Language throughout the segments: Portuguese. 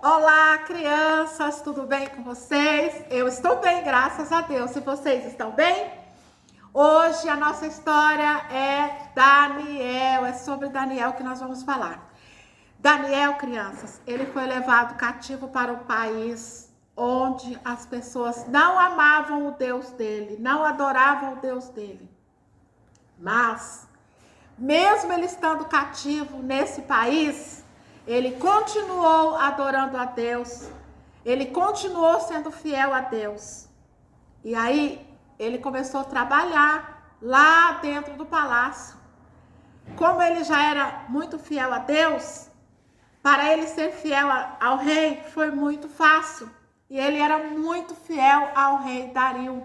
Olá, crianças, tudo bem com vocês? Eu estou bem, graças a Deus. E vocês estão bem? Hoje a nossa história é Daniel, é sobre Daniel que nós vamos falar. Daniel, crianças, ele foi levado cativo para um país onde as pessoas não amavam o Deus dele, não adoravam o Deus dele. Mas, mesmo ele estando cativo nesse país, ele continuou adorando a Deus, ele continuou sendo fiel a Deus. E aí, ele começou a trabalhar lá dentro do palácio. Como ele já era muito fiel a Deus, para ele ser fiel ao rei foi muito fácil. E ele era muito fiel ao rei Dario.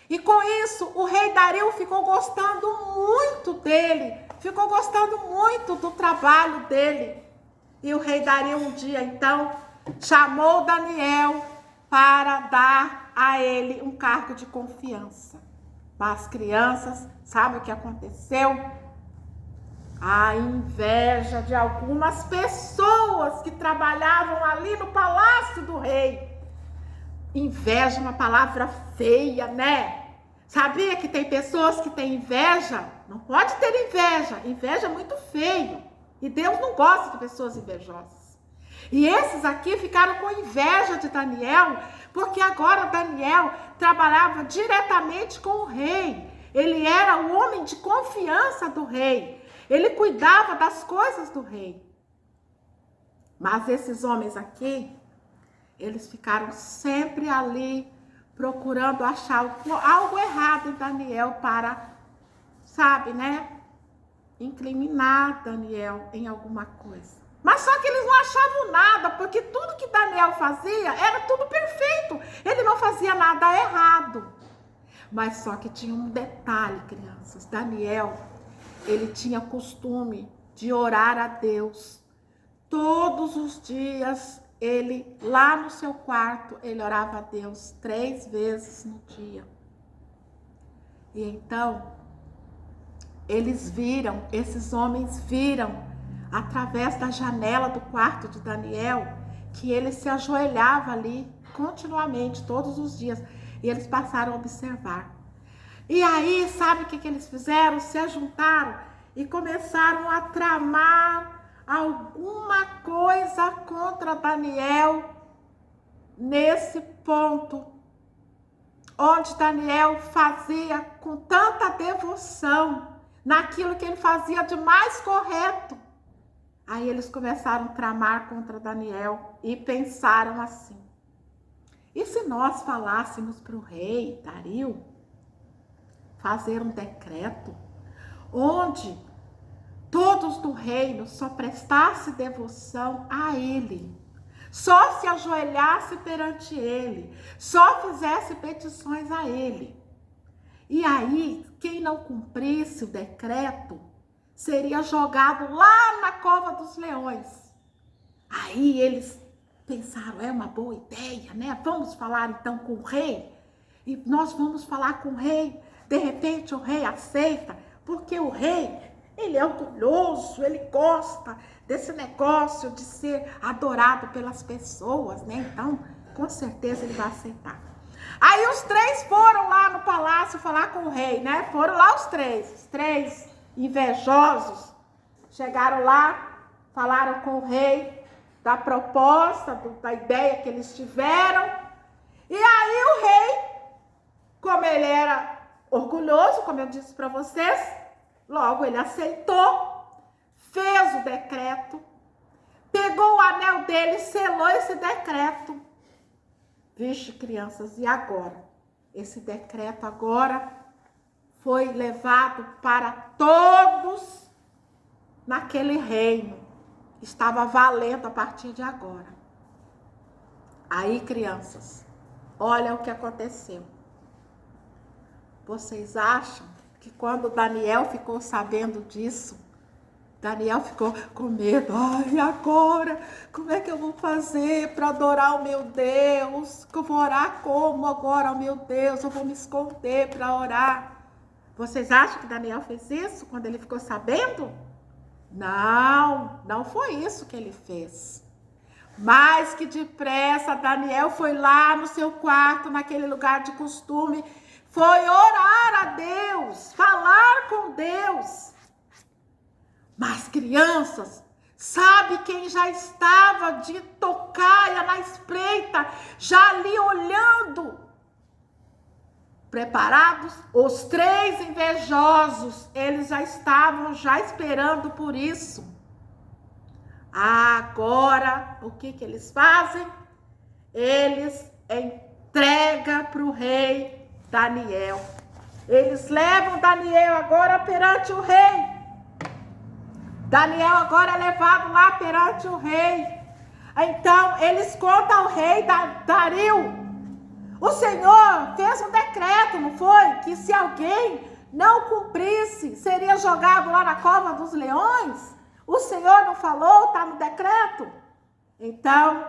E com isso, o rei Dario ficou gostando muito dele, ficou gostando muito do trabalho dele. E o rei Dario um dia, então, chamou Daniel para dar a ele um cargo de confiança. Mas crianças, sabe o que aconteceu? A inveja de algumas pessoas que trabalhavam ali no palácio do rei. Inveja é uma palavra feia, né? Sabia que tem pessoas que têm inveja? Não pode ter inveja. Inveja é muito feio. E Deus não gosta de pessoas invejosas. E esses aqui ficaram com inveja de Daniel, porque agora Daniel trabalhava diretamente com o rei. Ele era o homem de confiança do rei. Ele cuidava das coisas do rei. Mas esses homens aqui, eles ficaram sempre ali procurando achar algo errado em Daniel para, sabe, né? Incriminar Daniel em alguma coisa. Mas só que eles não achavam nada, porque tudo que Daniel fazia era tudo perfeito. Ele não fazia nada errado. Mas só que tinha um detalhe, crianças. Daniel, ele tinha costume de orar a Deus. Todos os dias, ele, lá no seu quarto, ele orava a Deus 3 vezes no dia. E então, esses homens viram, através da janela do quarto de Daniel, que ele se ajoelhava ali continuamente, todos os dias. E eles passaram a observar. E aí, sabe o que eles fizeram? Se ajuntaram e começaram a tramar alguma coisa contra Daniel nesse ponto, onde Daniel fazia com tanta devoção naquilo que ele fazia de mais correto. Aí eles começaram a tramar contra Daniel e pensaram assim: e se nós falássemos para o rei Dario fazer um decreto onde todos do reino só prestassem devoção a ele, só se ajoelhasse perante ele, só fizesse petições a ele. E aí, quem não cumprisse o decreto seria jogado lá na cova dos leões. Aí eles pensaram, é uma boa ideia, né? Vamos falar então com o rei. E nós vamos falar com o rei. De repente o rei aceita, porque o rei, ele é orgulhoso, ele gosta desse negócio de ser adorado pelas pessoas, né? Então, com certeza ele vai aceitar. Aí os 3 foram lá no palácio falar com o rei, né? Foram lá os 3 invejosos. Chegaram lá, falaram com o rei da proposta, da ideia que eles tiveram. E aí o rei, como ele era orgulhoso, como eu disse para vocês, logo ele aceitou, fez o decreto, pegou o anel dele e selou esse decreto. Vixe, crianças, e agora? Esse decreto agora foi levado para todos naquele reino. Estava valendo a partir de agora. Aí, crianças, olha o que aconteceu. Vocês acham que quando Daniel ficou sabendo disso, Daniel ficou com medo? Ai, agora, como é que eu vou fazer para adorar o meu Deus? Eu vou orar como agora, oh, meu Deus? Eu vou me esconder para orar. Vocês acham que Daniel fez isso quando ele ficou sabendo? Não, não foi isso que ele fez. Mais que depressa, Daniel foi lá no seu quarto, naquele lugar de costume, foi orar a Deus, falar com Deus. Mas crianças, sabe quem já estava de tocaia na espreita, já ali olhando, preparados? Os 3 invejosos, eles já estavam esperando por isso. Agora, o que eles fazem? Eles entregam para o rei Daniel. Eles levam Daniel agora perante o rei. Daniel agora é levado lá perante o rei. Então, eles contam ao rei Dario. O Senhor fez um decreto, não foi? Que se alguém não cumprisse, seria jogado lá na cova dos leões. O Senhor não falou? Está no decreto. Então,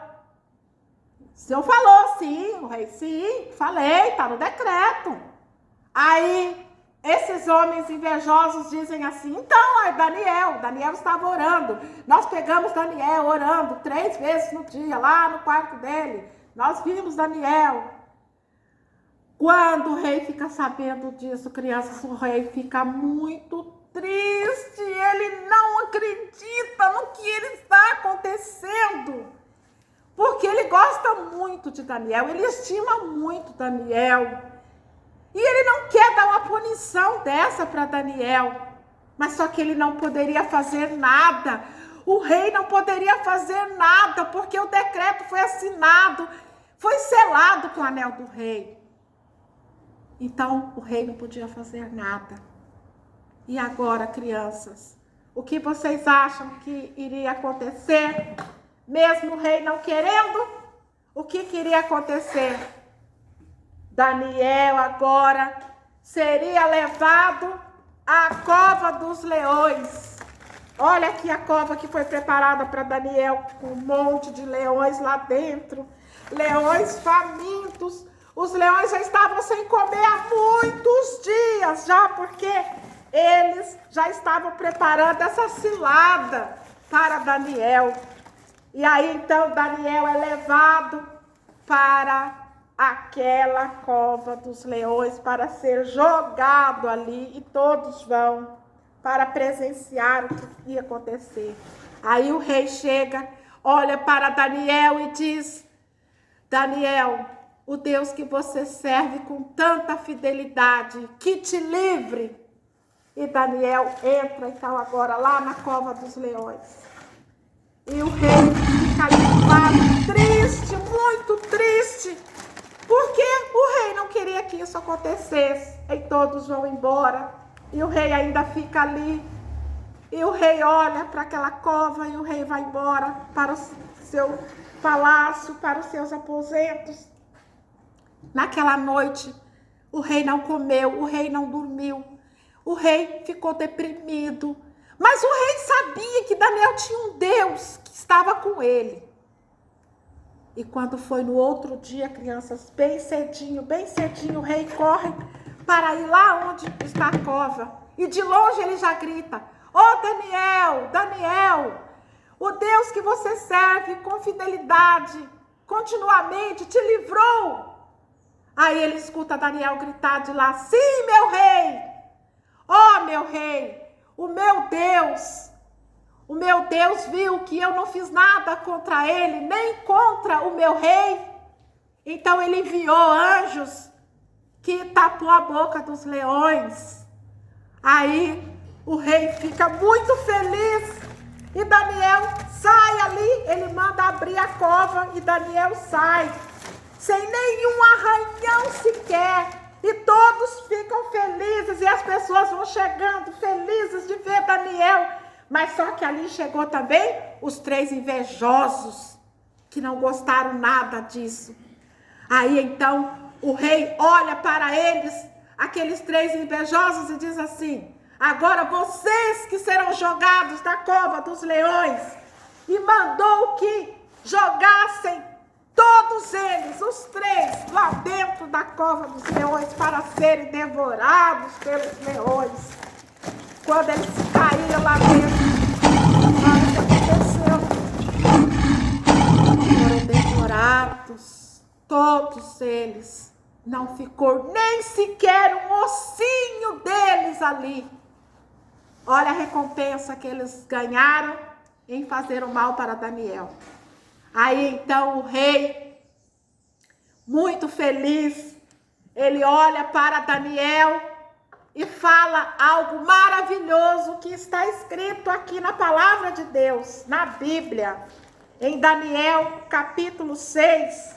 o Senhor falou, sim, o rei, sim, falei, está no decreto. Aí, esses homens invejosos dizem assim, então, Daniel estava orando. Nós pegamos Daniel orando 3 vezes no dia, lá no quarto dele. Nós vimos Daniel. Quando o rei fica sabendo disso, crianças, o rei fica muito triste, ele não acredita no que está acontecendo, porque ele gosta muito de Daniel, ele estima muito Daniel, e ele não quer dar uma punição dessa para Daniel, mas só que ele não poderia fazer nada, o rei não poderia fazer nada, porque o decreto foi assinado, foi selado com o anel do rei, então o rei não podia fazer nada. E agora, crianças, o que vocês acham que iria acontecer? Mesmo o rei não querendo, o que iria acontecer? Daniel agora seria levado à cova dos leões. Olha aqui a cova que foi preparada para Daniel, com um monte de leões lá dentro. Leões famintos. Os leões já estavam sem comer há muitos dias já, porque eles já estavam preparando essa cilada para Daniel. E aí, então, Daniel é levado para aquela cova dos leões para ser jogado ali. E todos vão para presenciar o que ia acontecer. Aí o rei chega, olha para Daniel e diz, Daniel, o Deus que você serve com tanta fidelidade, que te livre. E Daniel entra, então, agora lá na cova dos leões. E o rei fica ali, triste, muito triste, porque o rei não queria que isso acontecesse. E todos vão embora, e o rei ainda fica ali. E o rei olha para aquela cova, e o rei vai embora para o seu palácio, para os seus aposentos. Naquela noite, o rei não comeu, o rei não dormiu. O rei ficou deprimido, mas o rei sabia que Daniel tinha um Deus que estava com ele. E quando foi no outro dia, crianças, bem cedinho, o rei corre para ir lá onde está a cova. E de longe ele já grita, ô Daniel, Daniel, o Deus que você serve com fidelidade, continuamente, te livrou. Aí ele escuta Daniel gritar de lá, sim, meu rei. Ó, meu rei, o meu Deus viu que eu não fiz nada contra ele, nem contra o meu rei. Então ele enviou anjos que tapou a boca dos leões. Aí o rei fica muito feliz e Daniel sai ali, ele manda abrir a cova e Daniel sai, sem nenhum arranhão sequer. E todos ficam felizes e as pessoas vão chegando felizes de ver Daniel. Mas só que ali chegou também os 3 invejosos, que não gostaram nada disso. Aí então o rei olha para eles, aqueles 3 invejosos, e diz assim, agora vocês que serão jogados na cova dos leões. E mandou que jogassem todos eles, os 3, lá dentro da cova dos leões para serem devorados pelos leões. Quando eles caíram lá dentro, olha o que aconteceu. criados, todos eles, não ficou nem sequer um ossinho deles ali. Olha a recompensa que eles ganharam em fazer o mal para Daniel. Aí então o rei, muito feliz, ele olha para Daniel e fala algo maravilhoso que está escrito aqui na palavra de Deus, na Bíblia. Em Daniel, capítulo 6,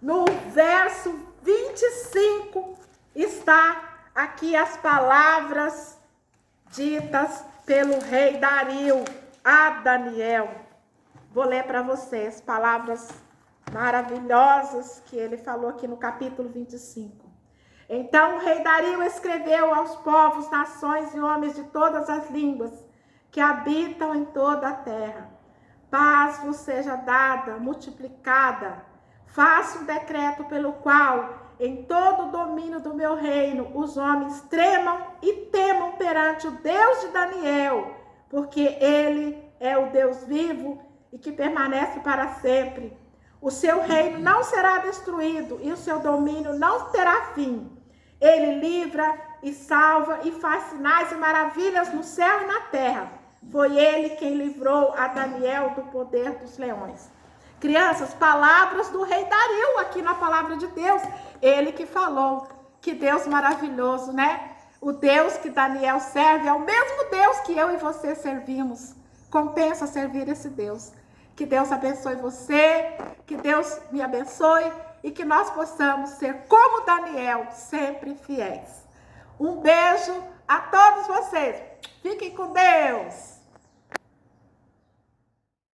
no verso 25, está aqui as palavras ditas pelo rei Dario a Daniel. Vou ler para vocês palavras maravilhosas que ele falou aqui no capítulo 25. Então o rei Dario escreveu aos povos, nações e homens de todas as línguas que habitam em toda a terra: paz vos seja dada, multiplicada. Faço um decreto pelo qual, em todo o domínio do meu reino, os homens tremam e temam perante o Deus de Daniel, porque ele é o Deus vivo e que permanece para sempre. O seu reino não será destruído e o seu domínio não terá fim. Ele livra e salva e faz sinais e maravilhas no céu e na terra. Foi ele quem livrou a Daniel do poder dos leões. Crianças, palavras do rei Dario aqui na palavra de Deus. Ele que falou. Que Deus maravilhoso, né? O Deus que Daniel serve é o mesmo Deus que eu e você servimos. Compensa servir esse Deus. Que Deus abençoe você, que Deus me abençoe e que nós possamos ser como Daniel, sempre fiéis. Um beijo a todos vocês. Fiquem com Deus.